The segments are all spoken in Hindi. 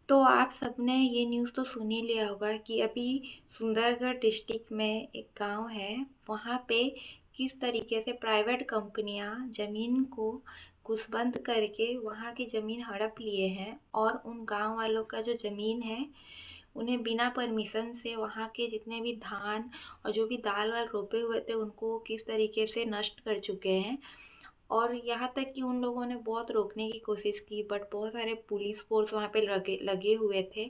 तो आप सबने ये न्यूज़ तो सुन ही लिया होगा कि अभी सुंदरगढ़ डिस्ट्रिक्ट में एक गांव है। वहाँ पे किस तरीके से प्राइवेट कंपनियां ज़मीन को घूसबंद करके वहाँ की ज़मीन हड़प लिए हैं और उन गांव वालों का जो ज़मीन है उन्हें बिना परमिशन से वहाँ के जितने भी धान और जो भी दाल वाल रोपे हुए थे उनको वो किस तरीके से नष्ट कर चुके हैं। और यहाँ तक कि उन लोगों ने बहुत रोकने की कोशिश की, बट बहुत सारे पुलिस फोर्स वहाँ पे लगे लगे हुए थे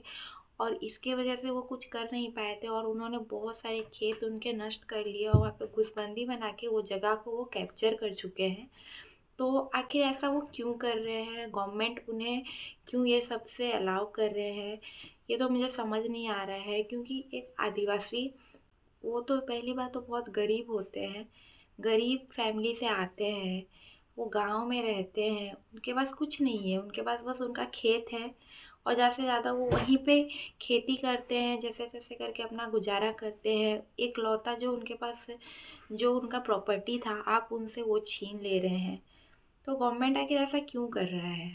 और इसके वजह से वो कुछ कर नहीं पाए थे और उन्होंने बहुत सारे खेत उनके नष्ट कर लिए और वहाँ पे घुसबंदी बना के वो जगह को वो कैप्चर कर चुके हैं। तो आखिर ऐसा वो क्यों कर रहे हैं? गवर्नमेंट उन्हें क्यों ये सबसे अलाउ कर रहे हैं? ये तो मुझे समझ नहीं आ रहा है, क्योंकि एक आदिवासी, वो तो पहली बात तो बहुत गरीब होते हैं, गरीब फैमिली से आते हैं, वो गांव में रहते हैं, उनके पास कुछ नहीं है, उनके पास बस उनका खेत है और ज़्यादा से ज़्यादा वो वहीं पे खेती करते हैं, जैसे तैसे करके अपना गुजारा करते हैं। एक लौता जो उनके पास जो उनका प्रॉपर्टी था, आप उनसे वो छीन ले रहे हैं। तो गवर्नमेंट आखिर ऐसा क्यों कर रहा है?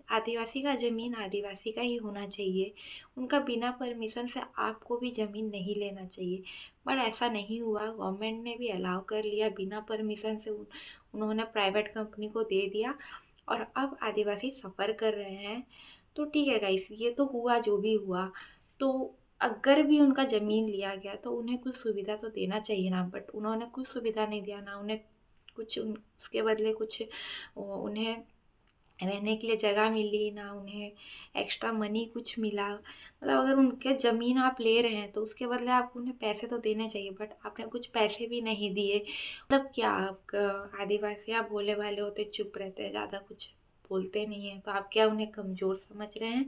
आदिवासी का ज़मीन आदिवासी का ही होना चाहिए, उनका बिना परमिशन से आपको भी ज़मीन नहीं लेना चाहिए। पर ऐसा नहीं हुआ, गवर्नमेंट ने भी अलाउ कर लिया, बिना परमिशन से उन्होंने प्राइवेट कंपनी को दे दिया और अब आदिवासी सफ़र कर रहे हैं। तो ठीक है गाइस, ये तो हुआ जो भी हुआ। तो अगर भी उनका ज़मीन लिया गया तो उन्हें कुछ सुविधा तो देना चाहिए ना, बट उन्होंने कुछ सुविधा नहीं दिया ना, उन्हें कुछ उसके बदले कुछ उन्हें रहने के लिए जगह मिली ना, उन्हें एक्स्ट्रा मनी कुछ मिला। मतलब अगर उनके ज़मीन आप ले रहे हैं तो उसके बदले आपको उन्हें पैसे तो देने चाहिए, बट आपने कुछ पैसे भी नहीं दिए। मतलब क्या आप आदिवासी, आप भोले भाले होते, चुप रहते हैं, ज़्यादा कुछ बोलते नहीं हैं, तो आप क्या उन्हें कमज़ोर समझ रहे हैं?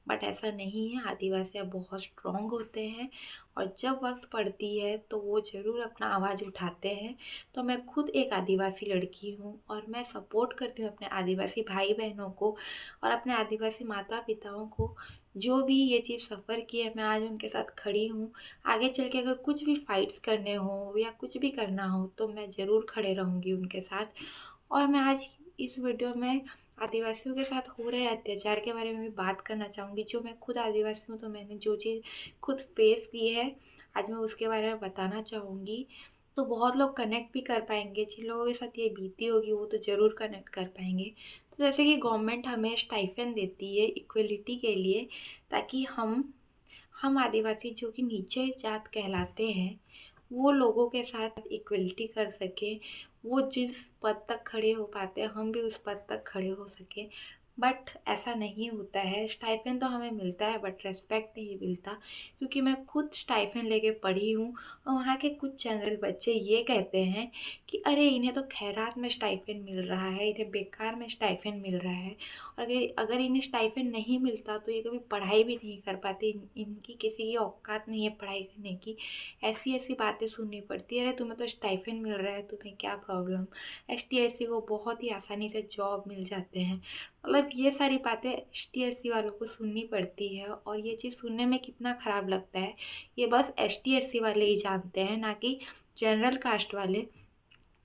बट ऐसा नहीं है, आदिवासी अब बहुत स्ट्रॉन्ग होते हैं और जब वक्त पड़ती है तो वो ज़रूर अपना आवाज़ उठाते हैं। तो मैं खुद एक आदिवासी लड़की हूँ और मैं सपोर्ट करती हूँ अपने आदिवासी भाई बहनों को और अपने आदिवासी माता पिताओं को, जो भी ये चीज़ सफ़र की है। मैं आज उनके साथ खड़ी हूँ। आगे चल के अगर कुछ भी फाइट्स करने हो या कुछ भी करना हो तो मैं ज़रूर खड़े रहूँगी उनके साथ। और मैं आज इस वीडियो में आदिवासियों के साथ हो रहे अत्याचार के बारे में भी बात करना चाहूँगी। जो मैं खुद आदिवासी हूँ तो मैंने जो चीज़ खुद फेस की है, आज मैं उसके बारे में बताना चाहूँगी। तो बहुत लोग कनेक्ट भी कर पाएंगे, जिन लोगों के साथ ये बीती होगी वो तो ज़रूर कनेक्ट कर पाएंगे। तो जैसे कि गवर्नमेंट हमें स्टाइपेंड देती है इक्वलिटी के लिए, ताकि हम आदिवासी जो कि नीचे जात कहलाते हैं वो लोगों के साथ इक्वलिटी कर सकें। वो जिस पद तक खड़े हो पाते हैं हम भी उस पद तक खड़े हो सकें। बट ऐसा नहीं होता है। स्टाइपेंड तो हमें मिलता है बट रेस्पेक्ट नहीं मिलता, क्योंकि मैं खुद स्टाइपेंड लेके पढ़ी हूँ और वहाँ के कुछ जनरल बच्चे ये कहते हैं कि अरे इन्हें तो खैरात में स्टाइपेंड मिल रहा है, इन्हें बेकार में स्टाइपेंड मिल रहा है, और अगर अगर इन्हें स्टाइपेंड नहीं मिलता तो ये कभी पढ़ाई भी नहीं कर पाते, इनकी किसी की औकात नहीं है पढ़ाई करने की। ऐसी ऐसी बातें सुननी पड़ती है। अरे तुम्हें तो स्टाइपेंड मिल रहा है, तुम्हें क्या प्रॉब्लम? एसटी को बहुत ही आसानी से जॉब मिल जाते हैं। मतलब ये सारी बातें एसटी वालों को सुननी पड़ती है और ये चीज़ सुनने में कितना ख़राब लगता है, ये बस एसटी वाले ही जानते हैं, ना कि जनरल कास्ट वाले।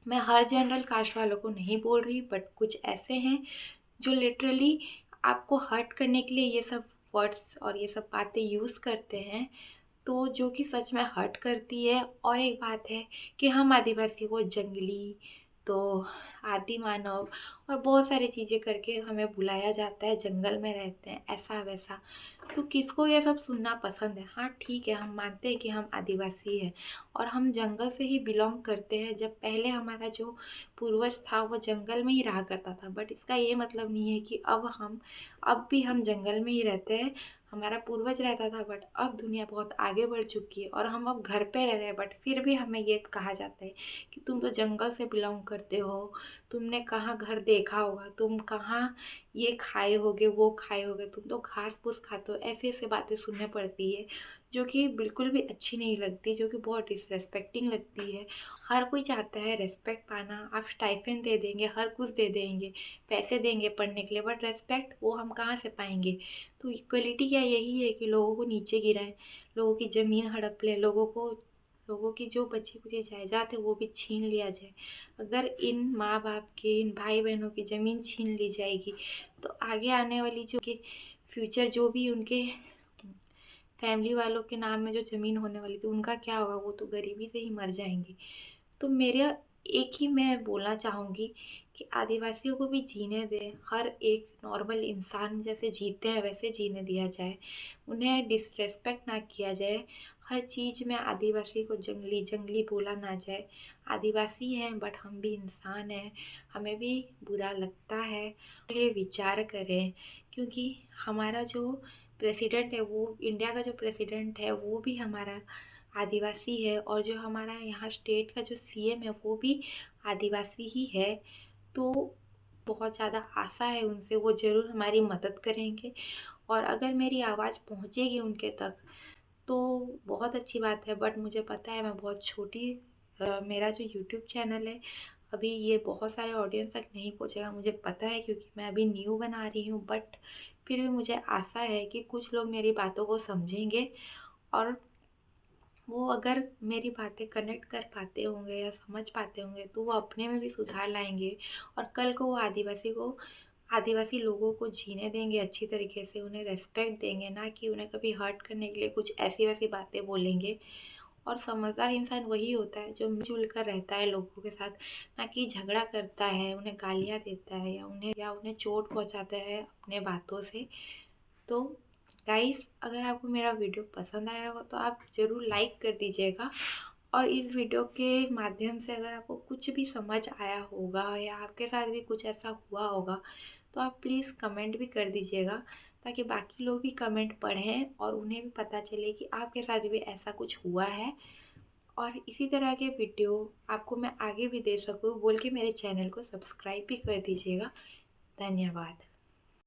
मैं हर जनरल कास्ट वालों को नहीं बोल रही, बट कुछ ऐसे हैं जो लिटरली आपको हर्ट करने के लिए ये सब वर्ड्स और ये सब बातें यूज़ करते हैं, तो जो कि सच में हर्ट करती है। और एक बात है कि हम आदिवासी को जंगली, तो आदि मानव और बहुत सारी चीज़ें करके हमें बुलाया जाता है, जंगल में रहते हैं ऐसा वैसा। तो किसको ये सब सुनना पसंद है? हाँ ठीक है, हम मानते हैं कि हम आदिवासी हैं और हम जंगल से ही बिलोंग करते हैं। जब पहले हमारा जो पूर्वज था वो जंगल में ही रहा करता था, बट इसका ये मतलब नहीं है कि अब भी हम जंगल में ही रहते हैं। हमारा पूर्वज रहता था, बट अब दुनिया बहुत आगे बढ़ चुकी है और हम अब घर पे रह रहे हैं, बट फिर भी हमें ये कहा जाता है कि तुम तो जंगल से बिलोंग करते हो, तुमने कहाँ घर देखा होगा, तुम कहाँ ये खाए होगे वो खाए होगे, तुम तो घास फूस खाते हो। ऐसे ऐसे बातें सुनने पड़ती है जो कि बिल्कुल भी अच्छी नहीं लगती, जो कि बहुत डिसरेस्पेक्टिंग लगती है। हर कोई चाहता है रेस्पेक्ट पाना। आप स्टाइपेंड दे देंगे, हर कुछ दे देंगे, पैसे देंगे पढ़ने के लिए, बट रेस्पेक्ट वो हम कहाँ से पाएंगे? तो इक्वलिटी क्या यही है कि लोगों को नीचे गिराएं, लोगों की ज़मीन हड़प ले, लोगों की जो बची कुची जायदाद है वो भी छीन लिया जाए। अगर इन माँ बाप के, इन भाई बहनों की ज़मीन छीन ली जाएगी तो आगे आने वाली जो कि फ्यूचर जो भी उनके फैमिली वालों के नाम में जो ज़मीन होने वाली थी उनका क्या होगा, वो तो गरीबी से ही मर जाएंगे। तो मेरा एक ही मैं बोलना चाहूँगी कि आदिवासियों को भी जीने दें, हर एक नॉर्मल इंसान जैसे जीते हैं वैसे जीने दिया जाए, उन्हें डिसरेस्पेक्ट ना किया जाए, हर चीज़ में आदिवासी को जंगली जंगली बोला ना जाए। आदिवासी हैं बट हम भी इंसान हैं, हमें भी बुरा लगता है, इसलिए विचार करें, क्योंकि हमारा जो प्रेसिडेंट है, वो इंडिया का जो प्रेसिडेंट है वो भी हमारा आदिवासी है, और जो हमारा यहाँ स्टेट का जो सीएम है वो भी आदिवासी ही है। तो बहुत ज़्यादा आशा है उनसे, वो ज़रूर हमारी मदद करेंगे, और अगर मेरी आवाज़ पहुँचेगी उनके तक तो बहुत अच्छी बात है। बट मुझे पता है मैं बहुत छोटी, मेरा जो यूट्यूब चैनल है अभी ये बहुत सारे ऑडियंस तक नहीं पहुँचेगा, मुझे पता है, क्योंकि मैं अभी न्यू बना रही हूँ। बट फिर भी मुझे आशा है कि कुछ लोग मेरी बातों को समझेंगे, और वो अगर मेरी बातें कनेक्ट कर पाते होंगे या समझ पाते होंगे तो वो अपने में भी सुधार लाएंगे, और कल को वो आदिवासी लोगों को जीने देंगे अच्छी तरीके से, उन्हें रेस्पेक्ट देंगे, ना कि उन्हें कभी हर्ट करने के लिए कुछ ऐसी वैसी बातें बोलेंगे। और समझदार इंसान वही होता है जो मिलजुल कर रहता है लोगों के साथ, ना कि झगड़ा करता है, उन्हें गालियाँ देता है, या उन्हें चोट पहुँचाता है अपने बातों से। तो गाइस, अगर आपको मेरा वीडियो पसंद आया हो तो आप ज़रूर लाइक कर दीजिएगा, और इस वीडियो के माध्यम से अगर आपको कुछ भी समझ आया होगा या आपके साथ भी कुछ ऐसा हुआ होगा तो आप प्लीज़ कमेंट भी कर दीजिएगा, ताकि बाकी लोग भी कमेंट पढ़ें और उन्हें भी पता चले कि आपके साथ भी ऐसा कुछ हुआ है, और इसी तरह के वीडियो आपको मैं आगे भी दे सकूँ बोल के मेरे चैनल को सब्सक्राइब भी कर दीजिएगा। धन्यवाद।